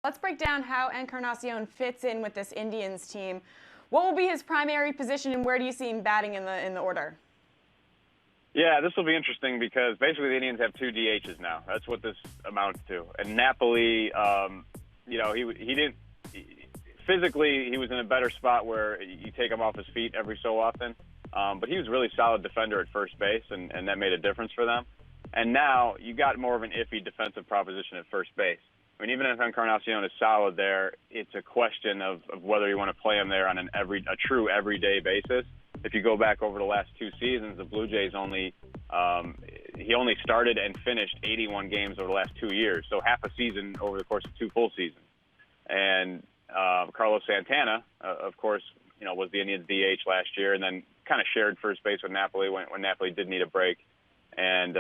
Let's break down how Encarnacion fits in with this Indians team. What will be his primary position, and where do you see him batting in the order? Yeah, this will be interesting because basically the Indians have two DHs now. That's what this amounts to. And Napoli, he didn't physically. He was in a better spot where you take him off his feet every so often. But he was a really solid defender at first base, and that made a difference for them. And now you got more of an iffy defensive proposition at first base. I mean, even if Encarnacion is solid there, it's a question of whether you want to play him there on a true everyday basis. If you go back over the last two seasons, the Blue Jays only started and finished 81 games over the last 2 years, so half a season over the course of two full seasons. And Carlos Santana, of course, was the Indians DH last year, and then kind of shared first base with Napoli when Napoli did need a break. And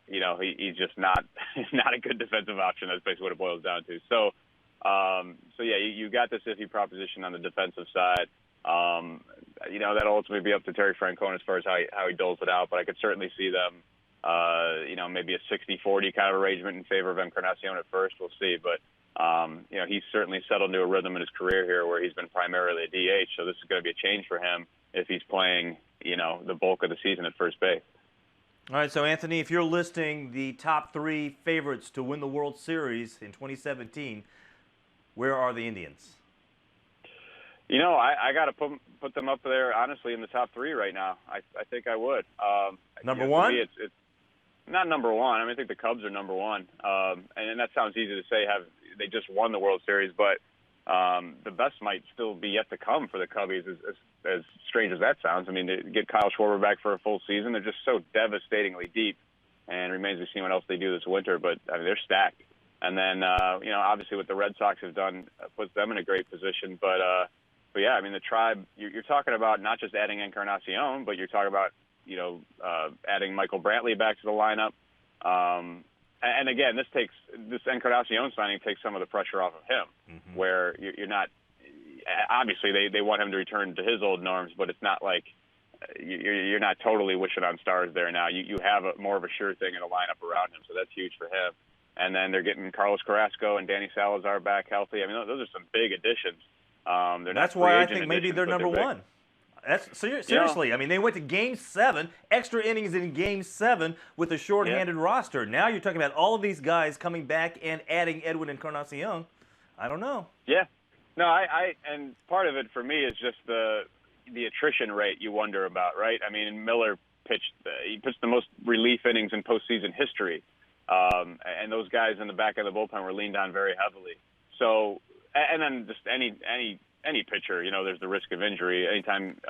he's just not a good defensive option. That's basically what it boils down to. So yeah, you got this iffy proposition on the defensive side. That'll ultimately be up to Terry Francona as far as how he doles it out. But I could certainly see them, maybe a 60-40 kind of arrangement in favor of Encarnacion at first. We'll see. But he's certainly settled into a rhythm in his career here where he's been primarily a DH. So this is going to be a change for him if he's playing, the bulk of the season at first base. All right, so Anthony, if you're listing the top three favorites to win the World Series in 2017, where are the Indians? I got to put them up there, honestly, in the top three right now. I think I would. Number one? For me, it's not number one. I mean, I think the Cubs are number one. And that sounds easy to say, they just won the World Series, but the best might still be yet to come for the Cubbies, as strange as that sounds. I mean, to get Kyle Schwarber back for a full season, they're just so devastatingly deep, and it remains to be seen what else they do this winter. But I mean, they're stacked. And then, obviously what the Red Sox have done puts them in a great position. But yeah, I mean, the Tribe, you're talking about not just adding Encarnacion, but you're talking about, adding Michael Brantley back to the lineup. And again, this Encarnacion signing takes some of the pressure off of him, where you're not. Obviously, they want him to return to his old norms, but it's not like you're not totally wishing on stars there now. You have more of a sure thing in a lineup around him, so that's huge for him. And then they're getting Carlos Carrasco and Danny Salazar back healthy. I mean, those are some big additions. That's why I think maybe they're number one. That's seriously. I mean, they went to Game 7, extra innings in Game 7 with a shorthanded roster. Now you're talking about all of these guys coming back and adding Edwin Encarnacion. I don't know. Yeah. No, and part of it for me is just the attrition rate you wonder about, right? I mean, Miller pitched the most relief innings in postseason history, and those guys in the back of the bullpen were leaned on very heavily. So, and then just any pitcher, there's the risk of injury. Anytime,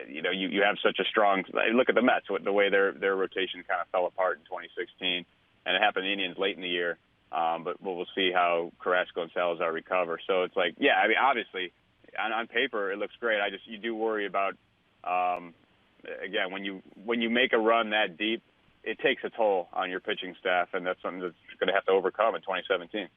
you have such a strong look at the Mets, the way their rotation kind of fell apart in 2016, and it happened to the Indians late in the year. But we'll see how Carrasco and Salazar recover. So it's like, yeah, I mean, obviously, on paper it looks great. You do worry about, again, when you make a run that deep, it takes a toll on your pitching staff, and that's something that's going to have to overcome in 2017.